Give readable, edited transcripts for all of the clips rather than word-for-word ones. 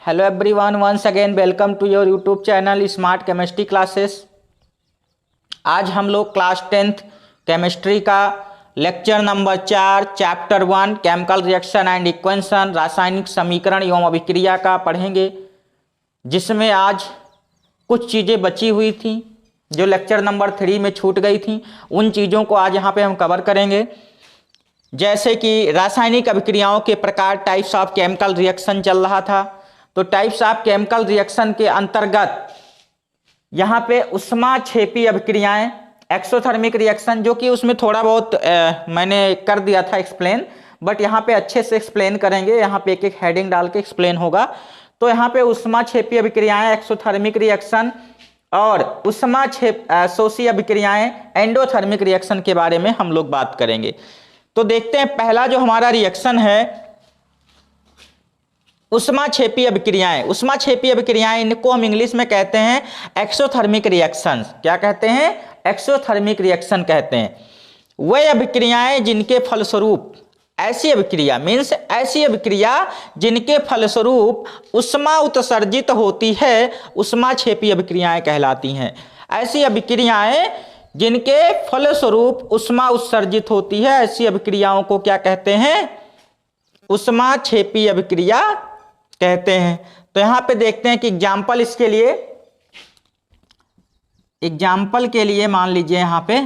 Hello everyone, once again welcome to your YouTube channel smart chemistry classes. आज हम लोग class 10th chemistry का lecture number 4 chapter 1 chemical reaction and equation रासायनिक समीकरण एवं अभिक्रिया का पढ़ेंगे, जिसमें आज कुछ चीज़ें बची हुई थी जो लेक्चर नंबर 3 में छूट गई थी। उन चीज़ों को आज यहाँ पे हम कवर करेंगे, जैसे कि रासायनिक अभिक्रियाओं के प्रकार, टाइप्स ऑफ केमिकल रिएक्शन चल रहा था। तो टाइप्स ऑफ केमिकल रिएक्शन के अंतर्गत यहाँ पे उष्माक्षेपी अभिक्रियाएं, एक्सोथर्मिक रिएक्शन, जो कि उसमें थोड़ा बहुत मैंने कर दिया था एक्सप्लेन, बट यहाँ पे अच्छे से एक्सप्लेन करेंगे। यहाँ पे एक एक हेडिंग डाल के एक्सप्लेन होगा। तो यहाँ पे उष्माक्षेपी अभिक्रियाएं, एक्सोथर्मिक रिएक्शन और उष्माक्षेपी अभिक्रियाएं, एंडोथर्मिक रिएक्शन के बारे में हम लोग बात करेंगे। तो देखते हैं, पहला जो हमारा रिएक्शन है उष्माक्षेपी अभिक्रियाएं। उष्माक्षेपी अभिक्रियाएं, इनको हम इंग्लिश में कहते हैं एक्सोथर्मिक रिएक्शन। क्या कहते हैं? एक्सोथर्मिक रिएक्शन कहते हैं। वे अभिक्रियाएं जिनके फलस्वरूप, ऐसी अभिक्रिया मीन्स ऐसी अभिक्रिया जिनके फलस्वरूप उष्मा उत्सर्जित होती है, उष्माक्षेपी अभिक्रियाएं कहलाती हैं। ऐसी अभिक्रियाएं जिनके फलस्वरूप उष्मा उत्सर्जित होती है, ऐसी अभिक्रियाओं को क्या कहते हैं? उष्माक्षेपी अभिक्रिया कहते हैं। तो यहां पे देखते हैं कि एग्जाम्पल, इसके लिए एग्जाम्पल के लिए मान लीजिए यहां पे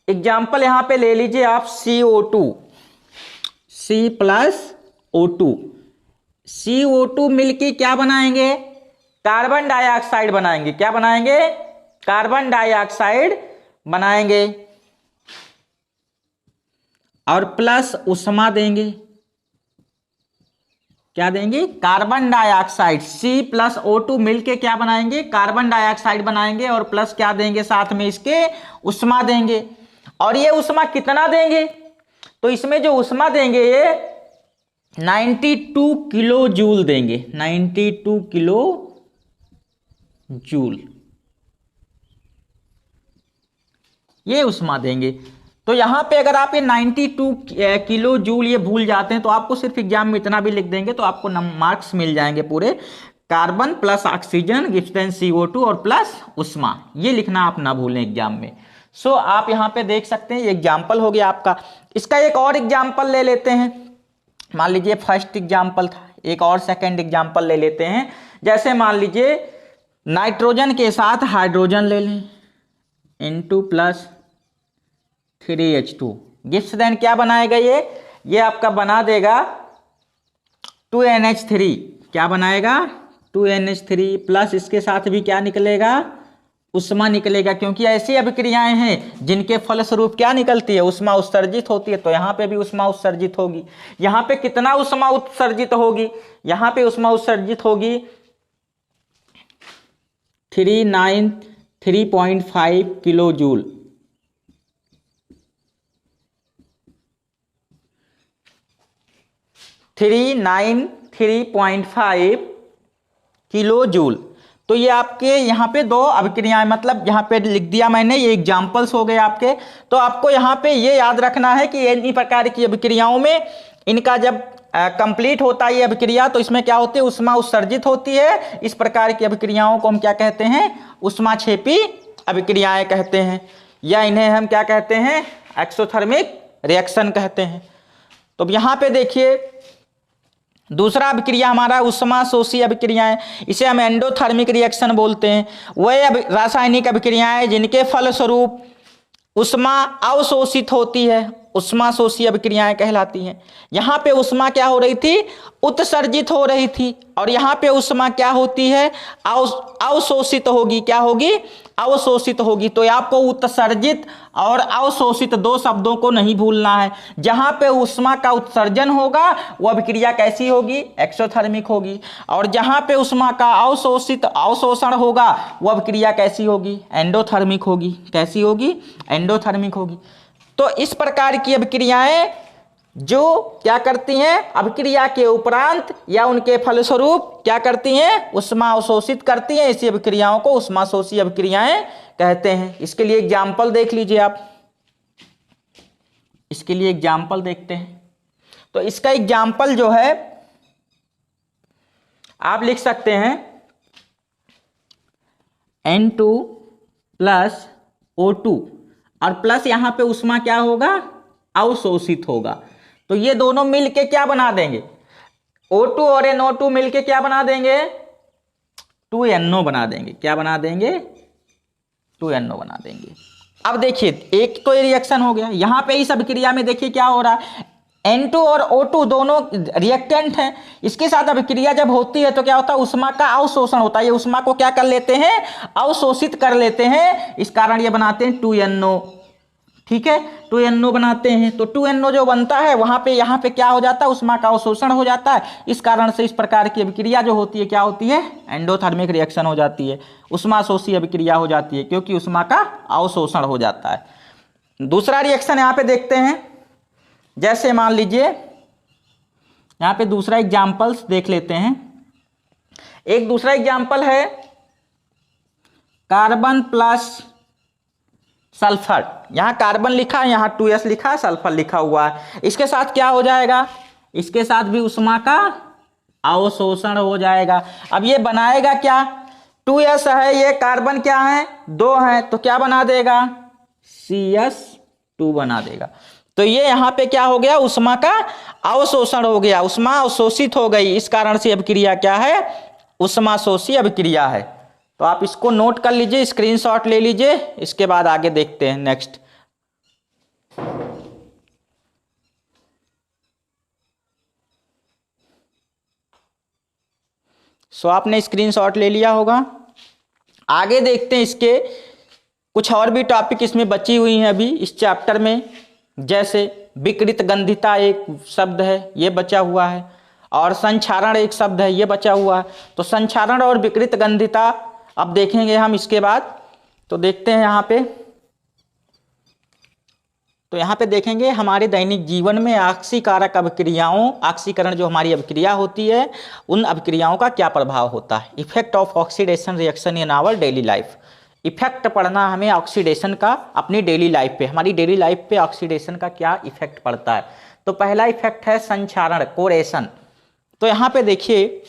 एग्जाम्पल यहां पे ले लीजिए आप CO2, C+O2। CO2 मिलके क्या बनाएंगे? कार्बन डाइऑक्साइड बनाएंगे। क्या बनाएंगे? कार्बन डाइऑक्साइड बनाएंगे और प्लस उष्मा देंगे। क्या देंगे? Carbon dioxide. C+O2 मिलके क्या बनाएंगे? कार्बन डाइऑक्साइड बनाएंगे और प्लस क्या देंगे साथ में? इसके उष्मा देंगे। और ये उष्मा कितना देंगे? तो इसमें जो उष्मा देंगे ये 92 किलो जूल देंगे। 92 किलो जूल ये उष्मा देंगे। तो यहां पे अगर आप ये 92 किलो जूल ये भूल जाते हैं तो आपको सिर्फ एग्जाम में इतना भी लिख देंगे तो आपको मार्क्स मिल जाएंगे पूरे। Carbon plus oxygen gives then CO2 और प्लस उष्मा, ये लिखना आप ना भूलें एग्जाम में। सो आप यहां पे देख सकते हैं, ये एग्जाम्पल हो गया आपका। इसका एक और एग्जाम्पल ले लेते हैं। मान लीजिए फर्स्ट एग्जाम्पल था, एक और सेकेंड एग्जाम्पल ले लेते हैं। जैसे मान लीजिए नाइट्रोजन के साथ हाइड्रोजन ले लें, N2 + 3H2 गिव्स देन क्या बनाएगा? ये आपका बना देगा 2NH3। क्या बनाएगा? 2NH3 प्लस इसके साथ भी क्या निकलेगा? उष्मा निकलेगा, क्योंकि ऐसी अभिक्रियाएं हैं जिनके फलस्वरूप क्या निकलती है? उष्मा उत्सर्जित होती है। तो यहाँ पे भी उष्मा उत्सर्जित होगी। यहाँ पे कितना उष्मा उत्सर्जित होगी? यहाँ पे उष्मा उत्सर्जित होगी 3.5 किलो जूल। 3.5 kilo joule. तो ये आपके यहाँ पे दो अभिक्रियाएं, मतलब यहाँ पे लिख दिया मैंने, ये एग्जाम्पल्स हो गए आपके। तो आपको यहाँ पे ये याद रखना है कि इन्हीं प्रकार की अभिक्रियाओं में इनका जब कंप्लीट होता है ये अभिक्रिया, तो इसमें क्या होती है? उष्मा उत्सर्जित होती है। इस प्रकार की अभिक्रियाओं को हम क्या कहते हैं? उष्माक्षेपी अभिक्रियाएं कहते हैं, या इन्हें हम क्या कहते हैं? एक्सोथर्मिक रिएक्शन कहते हैं। तो यहाँ पे देखिए दूसरा अभिक्रिया हमारा उष्मा शोषी अभिक्रियाएं, इसे हम एंडोथर्मिक रिएक्शन बोलते हैं। वह रासायनिक अभिक्रियाएं जिनके फलस्वरूप उष्मा अवशोषित होती है, उष्मा शोषी अभिक्रियाएं कहलाती हैं। यहाँ पे उष्मा क्या हो रही थी? उत्सर्जित हो रही थी, और यहाँ पे उष्मा क्या होती है? अवशोषित होगी। क्या होगी? अवशोषित होगी। तो आपको उत्सर्जित और अवशोषित दो शब्दों को नहीं भूलना है। जहाँ पे उष्मा का उत्सर्जन होगा वो अभिक्रिया कैसी होगी? एक्सोथर्मिक होगी। और जहाँ पे उष्मा का अवशोषण होगा वो अभिक्रिया कैसी होगी? एंडोथर्मिक होगी। कैसी होगी? एंडोथर्मिक होगी। तो इस प्रकार की अभिक्रियाएं जो क्या करती हैं? अभिक्रिया के उपरांत या उनके फलस्वरूप क्या करती हैं? उष्मा अवशोषित करती हैं। इसी अभिक्रियाओं को उष्मा शोषी अभिक्रियाएं कहते हैं। इसके लिए एग्जाम्पल देख लीजिए आप। इसके लिए एग्जाम्पल देखते हैं। तो इसका एग्जाम्पल जो है आप लिख सकते हैं N2 प्लस O2 और प्लस यहां पे ऊष्मा क्या होगा, अवशोषित होगा। तो ये दोनों मिलके क्या बना देंगे, O2 और NO2 मिलके क्या बना देंगे, 2NO बना देंगे। क्या बना देंगे, 2NO बना देंगे। अब देखिए एक तो ये रिएक्शन हो गया, यहां पे इस अभिक्रिया में देखिए क्या हो रहा है, N2 और O2 दोनों रिएक्टेंट हैं। इसके साथ अभिक्रिया जब होती है तो क्या होता है, ऊष्मा का अवशोषण होता है। ये ऊष्मा को क्या कर लेते हैं, अवशोषित कर लेते हैं। इस कारण ये बनाते हैं 2NO। ठीक है, 2NO बनाते हैं। तो 2NO जो बनता है वहां पे यहाँ पे क्या हो जाता है, ऊष्मा का अवशोषण हो जाता है। इस कारण से इस प्रकार की अभिक्रिया जो होती है क्या होती है, एंडोथर्मिक रिएक्शन हो जाती है, ऊष्माशोषी अभिक्रिया हो जाती है, क्योंकि ऊष्मा का अवशोषण हो जाता है। दूसरा रिएक्शन यहाँ पे देखते हैं, जैसे मान लीजिए यहाँ पे दूसरा एग्जाम्पल्स देख लेते हैं। एक दूसरा एग्जाम्पल है कार्बन प्लस सल्फर। यहां कार्बन लिखा है, यहां 2s लिखा है, सल्फर लिखा हुआ है। इसके साथ क्या हो जाएगा, इसके साथ भी ऊष्मा का अवशोषण हो जाएगा। अब ये बनाएगा क्या, 2s है, ये कार्बन क्या है, 2 है, तो क्या बना देगा, CS2 बना देगा। तो ये यहां पे क्या हो गया, ऊष्मा का अवशोषण हो गया, ऊष्मा अवशोषित हो गई। इस कारण से अभिक्रिया क्या है, ऊष्माशोषी अभिक्रिया है। तो आप इसको नोट कर लीजिए, स्क्रीनशॉट ले लीजिए। इसके बाद आगे देखते हैं नेक्स्ट। सो आपने स्क्रीनशॉट ले लिया होगा। आगे देखते हैं, इसके कुछ और भी टॉपिक इसमें बची हुई हैं अभी इस चैप्टर में। जैसे विकृत गंधिता एक शब्द है, ये बचा हुआ है, और संक्षारण एक शब्द है, ये बचा हुआ है। तो संक्षारण और विकृत गंधिता अब देखेंगे हम इसके बाद। तो देखते हैं यहाँ पे, तो यहाँ पे देखेंगे हमारे दैनिक जीवन में ऑक्सीकारक अभिक्रियाओं, ऑक्सीकरण जो हमारी अभिक्रिया होती है, उन अभिक्रियाओं का क्या प्रभाव होता है। Effect of oxidation reaction in our daily life. Effect पढ़ना हमें ऑक्सीडेशन का अपनी डेली लाइफ पे, हमारी डेली लाइफ पे ऑक्सीडेशन का क्या इफेक्ट पड़ता है। तो पहला इफेक्ट है संक्षारण, कोरेशन। तो यहाँ पे देखिए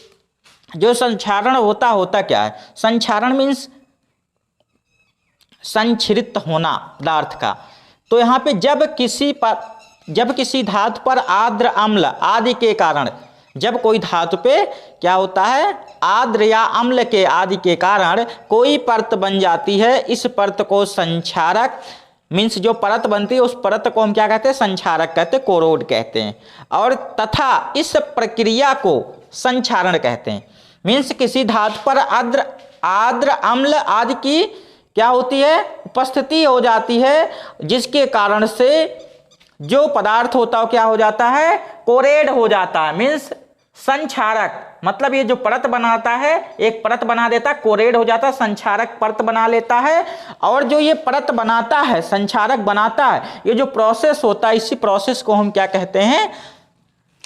जो संक्षारण होता क्या है, संक्षारण मीन्स संक्षरित होना पदार्थ का। तो यहाँ पे जब किसी धातु पर आर्द्र अम्ल आदि के कारण, जब कोई धातु पे क्या होता है, आर्द्र या अम्ल के आदि के कारण कोई परत बन जाती है, इस परत को संक्षारक मीन्स जो परत बनती है उस परत को हम क्या कहते हैं, संक्षारक कहते हैं, कोरोड कहते हैं। और तथा इस प्रक्रिया को संक्षारण कहते हैं। मीन्स किसी धातु पर आर्द्र अम्ल आदि की क्या होती है, उपस्थिति हो जाती है, जिसके कारण से जो पदार्थ होता है क्या हो जाता है, कोरेड हो जाता है। मीन्स संक्षारक मतलब ये जो परत बनाता है, एक परत बना देता है, कोरेड हो जाता है, संक्षारक परत बना लेता है। और जो ये परत बनाता है, संक्षारक बनाता है, ये जो प्रोसेस होता है, इसी प्रोसेस को हम क्या कहते हैं,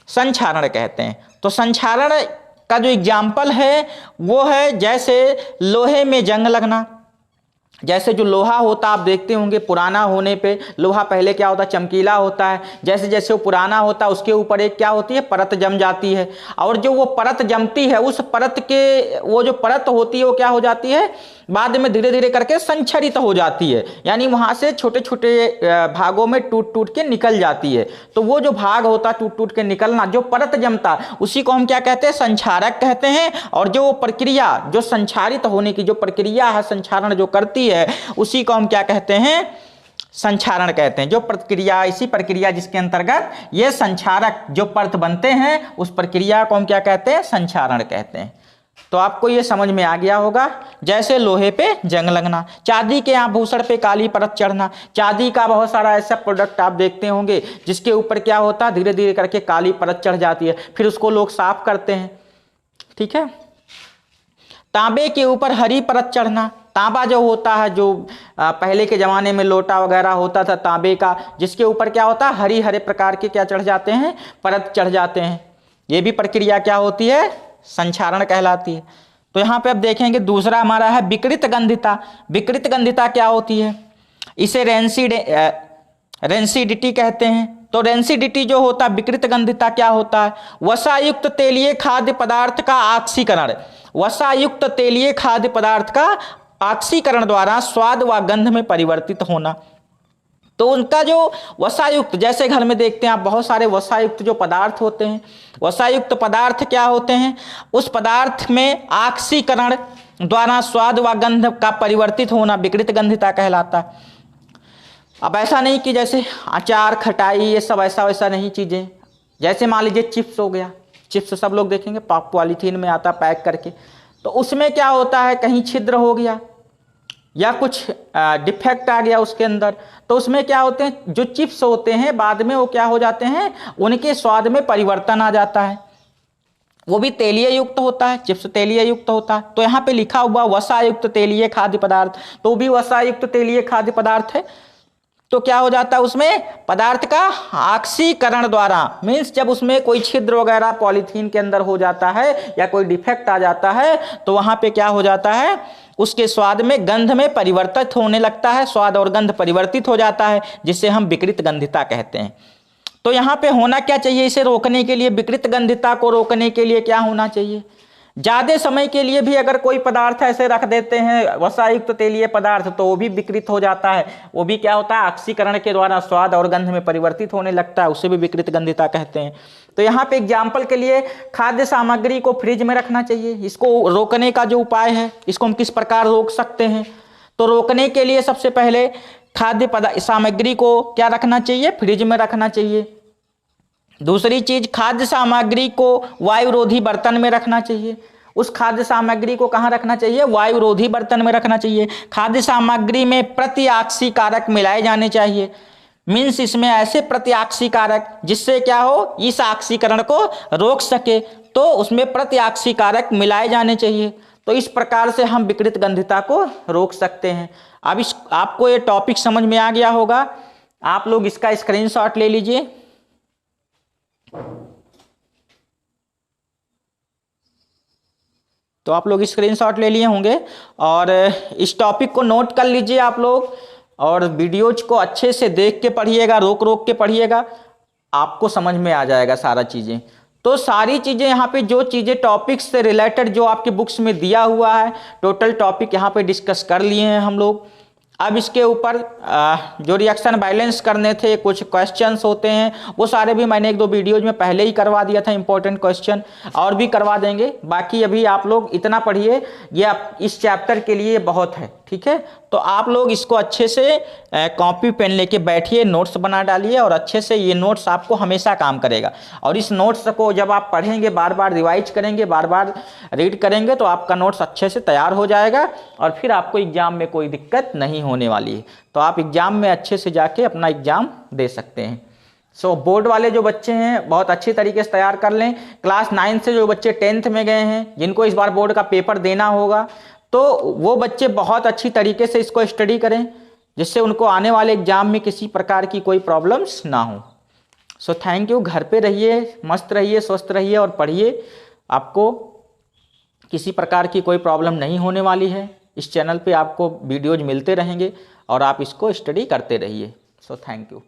संक्षारण कहते हैं। तो संक्षारण का जो एग्जाम्पल है वो है जैसे लोहे में जंग लगना। जैसे जो लोहा होता आप देखते होंगे, पुराना होने पे लोहा पहले क्या होता, चमकीला होता है। जैसे जैसे वो पुराना होता है उसके ऊपर एक क्या होती है, परत जम जाती है। और जो वो परत जमती है, उस परत के वो जो परत होती है वो क्या हो जाती है, बाद में धीरे धीरे करके संक्षरित हो जाती है, यानी वहां से छोटे छोटे भागों में टूट टूट के निकल जाती है। तो वो जो भाग होता है टूट टूट के निकलना, जो परत जमता, उसी को हम क्या कहते हैं, संक्षारक कहते हैं। और जो प्रक्रिया, जो संक्षारित होने की जो प्रक्रिया है, संक्षारण जो करती है, उसी को हम क्या कहते हैं, संक्षारण कहते हैं। जो प्रक्रिया, इसी प्रक्रिया जिसके अंतर्गत ये संक्षारक जो परत बनते हैं, उस प्रक्रिया को हम क्या कहते हैं, संक्षारण कहते हैं। तो आपको ये समझ में आ गया होगा। जैसे लोहे पे जंग लगना, चांदी के आभूषण पे काली परत चढ़ना। चांदी का बहुत सारा ऐसा प्रोडक्ट आप देखते होंगे जिसके ऊपर क्या होता है, धीरे धीरे करके काली परत चढ़ जाती है, फिर उसको लोग साफ करते हैं। ठीक है। तांबे के ऊपर हरी परत चढ़ना। तांबा जो होता है, जो पहले के ज़माने में लोटा वगैरह होता था तांबे का, जिसके ऊपर क्या होता है, हरी हरे प्रकार के क्या चढ़ जाते हैं, परत चढ़ जाते हैं। ये भी प्रक्रिया क्या होती है, संक्षारण कहलाती है। तो यहाँ पे अब देखेंगे दूसरा हमारा है विकृत गंधिता। विकृत गंधिता क्या होती है, इसे रेंसिडिटी कहते हैं। तो रेंसिडिटी जो होता है, विकृत गंधिता क्या होता है? वसायुक्त तेलीय खाद्य पदार्थ का ऑक्सीकरण, वसायुक्त तेलीय खाद्य पदार्थ का ऑक्सीकरण द्वारा स्वाद व गंध में परिवर्तित होना। तो उनका जो वसायुक्त, जैसे घर में देखते हैं आप बहुत सारे वसायुक्त जो पदार्थ होते हैं, वसायुक्त पदार्थ क्या होते हैं? उस पदार्थ में ऑक्सीकरण द्वारा स्वाद व गंध का परिवर्तित होना विकृत गंधिता कहलाता है। अब ऐसा नहीं कि जैसे अचार, खटाई, ये सब ऐसा वैसा नहीं चीज़ें, जैसे मान लीजिए चिप्स हो गया, चिप्स सब लोग देखेंगे पॉलीथीन में आता पैक करके, तो उसमें क्या होता है, कहीं छिद्र हो गया या कुछ डिफेक्ट आ गया उसके अंदर, तो उसमें क्या होते हैं, जो चिप्स होते हैं बाद में वो क्या हो जाते हैं, उनके स्वाद में परिवर्तन आ जाता है, वो भी तेलीय युक्त होता है, चिप्स तेलीय युक्त होता है। तो यहाँ पे लिखा हुआ वसायुक्त तेलीय खाद्य पदार्थ, तो भी वसायुक्त तेलीय खाद्य पदार्थ है। तो क्या हो जाता है, उसमें पदार्थ का ऑक्सीकरण द्वारा, मीन्स जब उसमें कोई छिद्र वगैरह पॉलीथीन के अंदर हो जाता है या कोई डिफेक्ट आ जाता है, तो वहां पे क्या हो जाता है, उसके स्वाद में, गंध में परिवर्तित होने लगता है, स्वाद और गंध परिवर्तित हो जाता है, जिसे हम विकृत गंधिता कहते हैं। तो यहाँ पे होना क्या चाहिए, इसे रोकने के लिए, विकृत गंधिता को रोकने के लिए क्या होना चाहिए, ज़्यादा समय के लिए भी अगर कोई पदार्थ ऐसे रख देते हैं वसायुक्त तेलीय पदार्थ, तो वो भी विकृत हो जाता है, वो भी क्या होता है, ऑक्सीकरण के द्वारा स्वाद और गंध में परिवर्तित होने लगता है, उसे भी विकृत गंधिता कहते हैं। तो यहाँ पे एग्जाम्पल के लिए खाद्य सामग्री को फ्रिज में रखना चाहिए, इसको रोकने का जो उपाय है, इसको हम किस प्रकार रोक सकते हैं? तो रोकने के लिए सबसे पहले खाद्य सामग्री को क्या रखना चाहिए, फ्रिज में रखना चाहिए। दूसरी चीज, खाद्य सामग्री को वायुरोधी बर्तन में रखना चाहिए। उस खाद्य सामग्री को कहाँ रखना चाहिए, वायुरोधी बर्तन में रखना चाहिए। खाद्य सामग्री में प्रतिऑक्सीकारक मिलाए जाने चाहिए, मीन्स इसमें ऐसे प्रतिऑक्सीकारक जिससे क्या हो, इस ऑक्सीकरण को रोक सके, तो उसमें प्रतिऑक्सीकारक मिलाए जाने चाहिए। तो इस प्रकार से हम विकृत गंधिता को रोक सकते हैं। अब आपको ये टॉपिक समझ में आ गया होगा, आप लोग इसका स्क्रीनशॉट ले लीजिए। तो आप लोग स्क्रीनशॉट ले लिए होंगे और इस टॉपिक को नोट कर लीजिए आप लोग, और वीडियोज को अच्छे से देख के पढ़िएगा, रोक रोक के पढ़िएगा, आपको समझ में आ जाएगा सारा चीज़ें। तो सारी चीज़ें यहाँ पे, जो चीज़ें टॉपिक्स से रिलेटेड जो आपके बुक्स में दिया हुआ है, टोटल टॉपिक यहाँ पे डिस्कस कर लिए हैं हम लोग। अब इसके ऊपर जो रिएक्शन बैलेंस करने थे, कुछ क्वेश्चंस होते हैं, वो सारे भी मैंने 1-2 वीडियोज में पहले ही करवा दिया था, इंपॉर्टेंट क्वेश्चन, और भी करवा देंगे। बाकी अभी आप लोग इतना पढ़िए, ये आप इस चैप्टर के लिए बहुत है, ठीक है। तो आप लोग इसको अच्छे से कॉपी पेन लेके बैठिए, नोट्स बना डालिए, और अच्छे से ये नोट्स आपको हमेशा काम करेगा। और इस नोट्स को जब आप पढ़ेंगे, बार बार रिवाइज करेंगे, बार बार रीड करेंगे, तो आपका नोट्स अच्छे से तैयार हो जाएगा, और फिर आपको एग्जाम में कोई दिक्कत नहीं होने वाली है। तो आप एग्जाम में अच्छे से जाके अपना एग्जाम दे सकते हैं। सो बोर्ड वाले जो बच्चे हैं, बहुत अच्छी तरीके से तैयार कर लें। क्लास 9 से जो बच्चे 10th में गए हैं, जिनको इस बार बोर्ड का पेपर देना होगा, तो वो बच्चे बहुत अच्छी तरीके से इसको स्टडी करें, जिससे उनको आने वाले एग्जाम में किसी प्रकार की कोई प्रॉब्लम्स ना हो। So thank you. घर पे रहिए, मस्त रहिए, स्वस्थ रहिए और पढ़िए। आपको किसी प्रकार की कोई प्रॉब्लम नहीं होने वाली है। इस चैनल पे आपको वीडियोज मिलते रहेंगे और आप इसको स्टडी करते रहिए। So thank you.